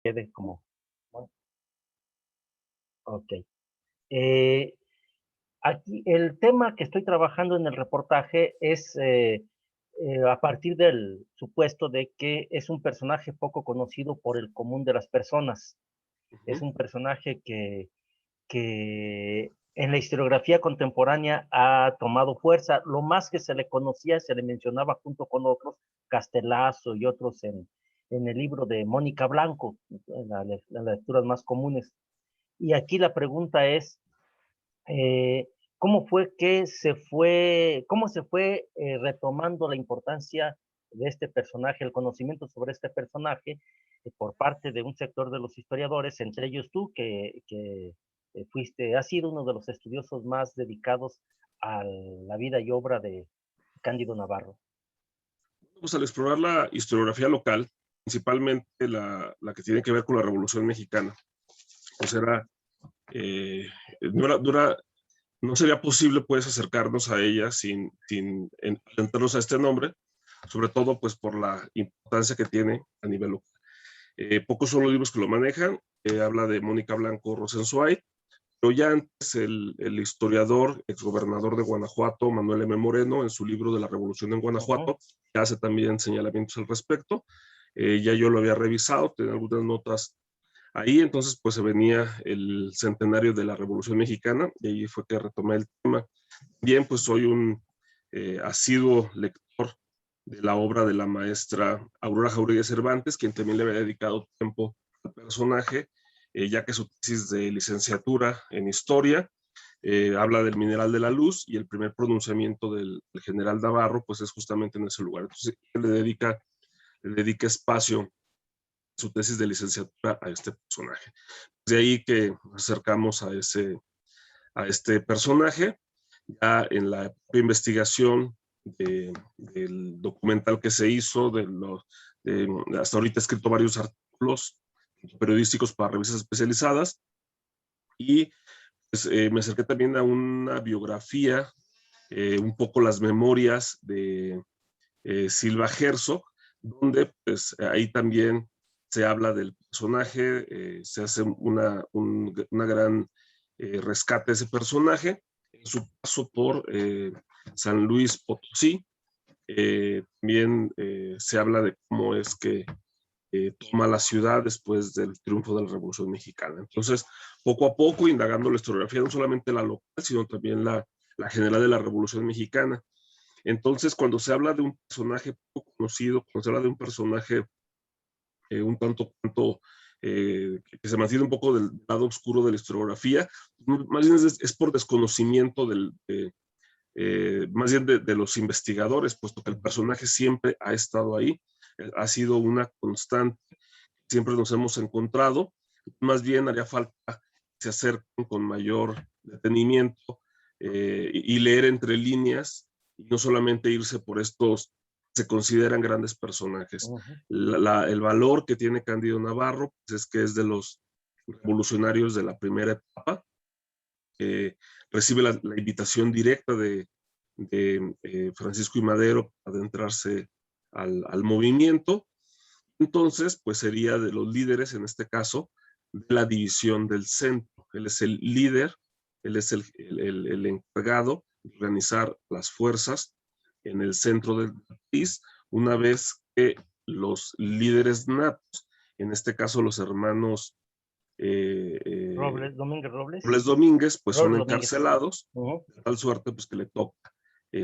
quede como, bueno, ok. Eh, Aquí el tema que estoy trabajando en el reportaje es a partir del supuesto de que es un personaje poco conocido por el común de las personas. Es Ujú. un personaje que en la historiografía contemporánea ha tomado fuerza. Lo más que se le conocía, se le mencionaba junto con otros, Castelazo y otros en el libro de Mónica Blanco, en las lecturas más comunes. Y aquí la pregunta es, eh, cómo se fue retomando la importancia de este personaje, el conocimiento sobre este personaje por parte de un sector de los historiadores, entre ellos tú, has sido uno de los estudiosos más dedicados a la vida y obra de Cándido Navarro. Pues al explorar la historiografía local, principalmente la que tiene que ver con la Revolución Mexicana, pues era, eh, no, no sería posible pues acercarnos a ella sin adentrarnos a este nombre, sobre todo pues por la importancia que tiene a nivel local. Pocos son los libros que lo manejan, habla de Mónica Blanco Rosenzweig, pero ya antes el historiador, exgobernador de Guanajuato, Manuel M. Moreno, en su libro de la Revolución en Ujú. Guanajuato, hace también señalamientos al respecto. Ya yo lo había revisado, tenía algunas notas ahí, entonces pues se venía el centenario de la Revolución Mexicana y ahí fue que retomé el tema. Bien, pues soy un asiduo lector de la obra de la maestra Aurora Jauregui Cervantes, quien también le había dedicado tiempo al personaje, ya que su tesis de licenciatura en historia habla del mineral de la luz y el primer pronunciamiento del general Navarro, pues es justamente en ese lugar. Entonces, él le dedica espacio su tesis de licenciatura a este personaje. De ahí que nos acercamos a este personaje, ya en la investigación del documental que se hizo, hasta ahorita he escrito varios artículos periodísticos para revistas especializadas y pues, me acerqué también a una biografía, un poco las memorias de Silva Herzog, donde pues ahí también se habla del personaje, se hace una gran rescate de ese personaje en su paso por San Luis Potosí. También se habla de cómo es que toma la ciudad después del triunfo de la Revolución Mexicana. Entonces, poco a poco, indagando la historiografía, no solamente la local, sino también la general de la Revolución Mexicana. Entonces, cuando se habla de un personaje poco conocido, cuando se habla de un personaje un tanto cuanto que se mantiene un poco del lado oscuro de la historiografía, más bien es por desconocimiento más bien de los investigadores, puesto que el personaje siempre ha estado ahí, ha sido una constante, siempre nos hemos encontrado, más bien haría falta que se acerquen con mayor detenimiento y leer entre líneas y no solamente irse por estos se consideran grandes personajes. Ujú. El valor que tiene Cándido Navarro pues es que es de los revolucionarios de la primera etapa, recibe la invitación directa de Francisco y Madero para adentrarse al movimiento. Entonces, pues sería de los líderes, en este caso, de la división del centro. Él es el líder, él es el encargado de organizar las fuerzas en el centro del país, una vez que los líderes natos, en este caso los hermanos Domínguez Robles. Robles Domínguez, pues son Robles Domínguez. encarcelados, Ujú. de tal suerte pues que le toca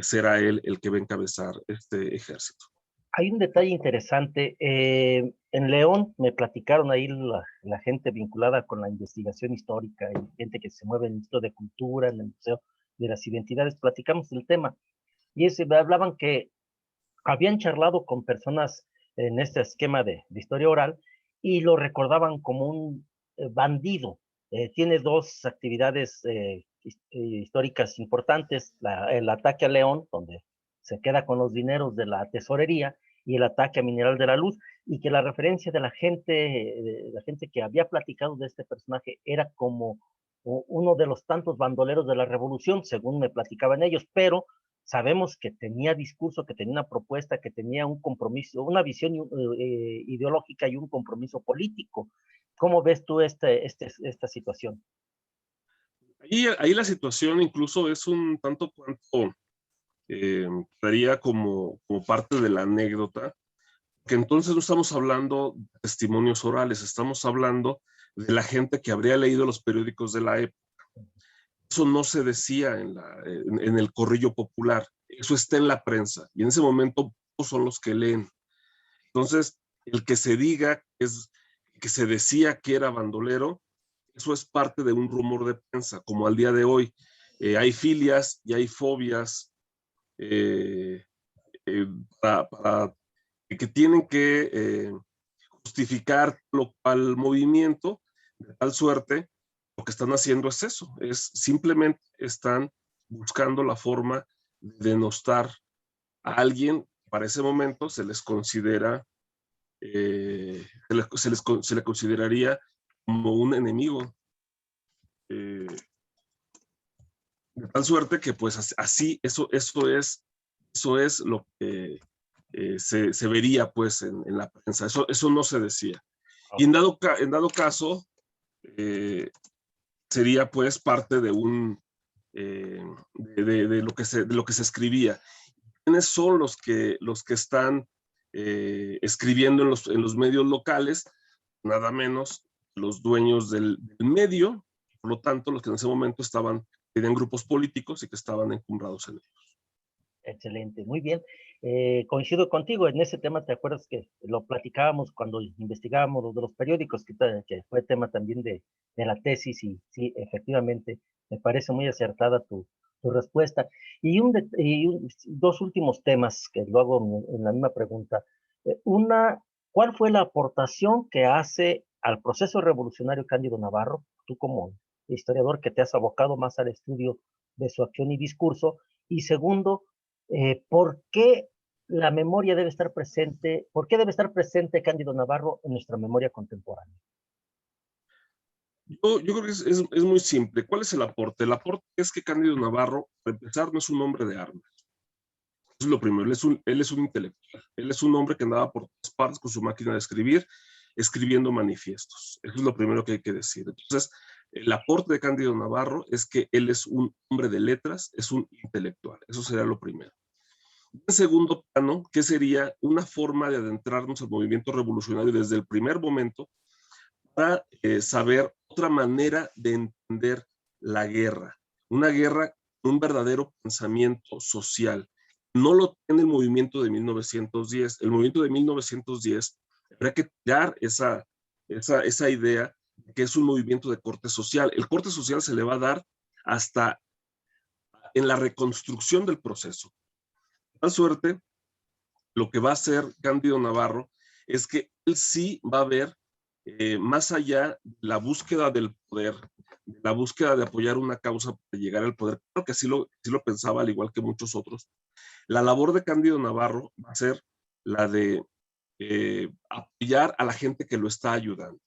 ser a él el que va a encabezar este ejército. Hay un detalle interesante. En León me platicaron ahí la gente vinculada con la investigación histórica y gente que se mueve en el Instituto de Cultura, en el Museo de las Identidades, platicamos del tema. Y hablaban que habían charlado con personas en este esquema de historia oral y lo recordaban como un bandido. Tiene dos actividades históricas importantes, el ataque a León, donde se queda con los dineros de la tesorería, y el ataque a Mineral de la Luz, y que la referencia de la gente que había platicado de este personaje era como uno de los tantos bandoleros de la revolución, según me platicaban ellos, pero sabemos que tenía discurso, que tenía una propuesta, que tenía un compromiso, una visión ideológica y un compromiso político. ¿Cómo ves tú esta situación? Ahí la situación incluso es un tanto cuanto, estaría como parte de la anécdota, que entonces no estamos hablando de testimonios orales, estamos hablando de la gente que habría leído los periódicos de la época. Eso no se decía en el corrillo popular, eso está en la prensa, y en ese momento pocos son los que leen. Entonces, el que se diga que se decía que era bandolero, eso es parte de un rumor de prensa, como al día de hoy. Hay filias y hay fobias eh, para que tienen que justificar al movimiento, de tal suerte, lo que están haciendo es eso, es simplemente están buscando la forma de denostar a alguien. Para ese momento se les considera, se le consideraría como un enemigo. Eh, de tal suerte que pues así, eso es lo que se vería pues en la prensa. Eso no se decía. Y en dado caso, sería pues parte de de lo que se escribía. ¿Quiénes son los que están escribiendo en los medios locales? Nada menos los dueños del medio, por lo tanto, los que en ese momento tenían grupos políticos y que estaban encumbrados en ellos. Excelente, muy bien. Coincido contigo en ese tema. ¿Te acuerdas que lo platicábamos cuando investigábamos los de los periódicos, que fue tema también de la tesis? Y sí, efectivamente, me parece muy acertada tu respuesta. Dos últimos temas que lo hago en la misma pregunta. ¿Cuál fue la aportación que hace al proceso revolucionario Cándido Navarro, tú como historiador que te has abocado más al estudio de su acción y discurso? Y segundo, ¿por qué la memoria debe estar presente? ¿Por qué debe estar presente Cándido Navarro en nuestra memoria contemporánea? Yo creo que es muy simple. ¿Cuál es el aporte? El aporte es que Cándido Navarro, para empezar, no es un hombre de armas. Eso es lo primero. Él es un intelectual. Él es un hombre que andaba por todas partes con su máquina de escribir, escribiendo manifiestos. Eso es lo primero que hay que decir. Entonces, el aporte de Cándido Navarro es que él es un hombre de letras, es un intelectual. Eso sería lo primero. En segundo plano, ¿qué sería una forma de adentrarnos al movimiento revolucionario desde el primer momento para saber otra manera de entender la guerra? Una guerra con un verdadero pensamiento social. No lo tiene el movimiento de 1910. El movimiento de 1910, habría que tirar esa idea de que es un movimiento de corte social. El corte social se le va a dar hasta en la reconstrucción del proceso. De tal suerte, lo que va a hacer Cándido Navarro es que él sí va a ver más allá de la búsqueda del poder, de la búsqueda de apoyar una causa para llegar al poder. Creo que sí lo pensaba, al igual que muchos otros. La labor de Cándido Navarro va a ser la de apoyar a la gente que lo está ayudando.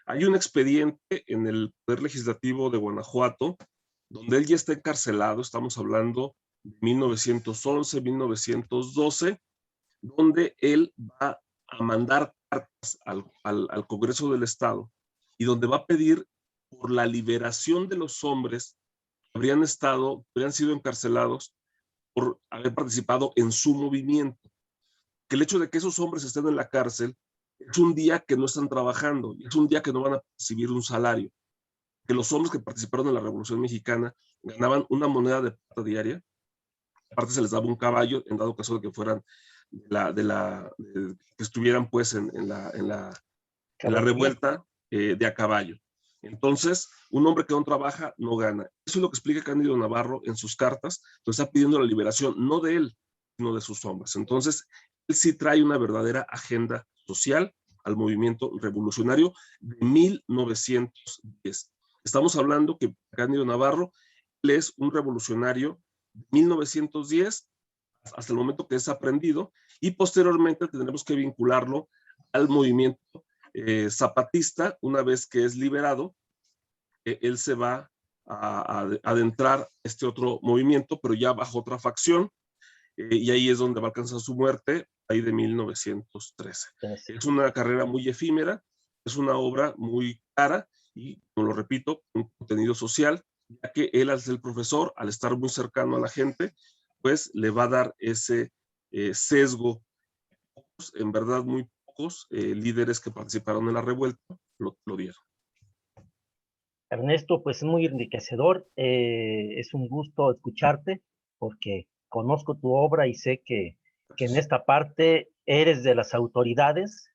Hay un expediente en el Poder Legislativo de Guanajuato donde él ya está encarcelado. Estamos hablando de 1911, 1912, donde él va a mandar cartas al Congreso del Estado y donde va a pedir por la liberación de los hombres que habrían sido encarcelados por haber participado en su movimiento. Que el hecho de que esos hombres estén en la cárcel es un día que no están trabajando, es un día que no van a recibir un salario. Que los hombres que participaron en la Revolución Mexicana ganaban una moneda de plata diaria, aparte se les daba un caballo en dado caso de que fueran que estuvieran pues en la revuelta de a caballo. Entonces, un hombre que no trabaja no gana. Eso es lo que explica Cándido Navarro en sus cartas. Entonces está pidiendo la liberación, no de él, sino de sus hombres. Entonces, él sí trae una verdadera agenda social al movimiento revolucionario de 1910. Estamos hablando que Cándido Navarro, él es un revolucionario de 1910 hasta el momento que es aprendido, y posteriormente tendremos que vincularlo al movimiento zapatista. Una vez que es liberado, él se va adentrar este otro movimiento, pero ya bajo otra facción, y ahí es donde va a alcanzar su muerte, ahí de 1913. Es una carrera muy efímera, es una obra muy cara y, como lo repito, un contenido social, ya que él, al ser el profesor, al estar muy cercano a la gente, pues le va a dar ese sesgo. En verdad, muy pocos líderes que participaron en la revuelta lo dieron. Ernesto, pues es muy enriquecedor, es un gusto escucharte porque conozco tu obra y sé que en esta parte eres de las autoridades,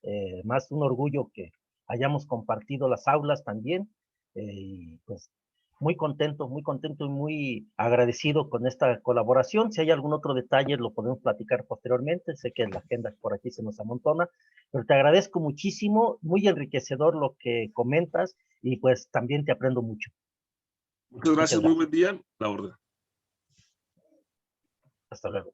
más un orgullo que hayamos compartido las aulas también, y pues muy contento y muy agradecido con esta colaboración. Si hay algún otro detalle lo podemos platicar posteriormente, sé que la agenda por aquí se nos amontona, pero te agradezco muchísimo, muy enriquecedor lo que comentas y pues también te aprendo mucho. Muchas gracias, muy buen día, la orden. Hasta luego.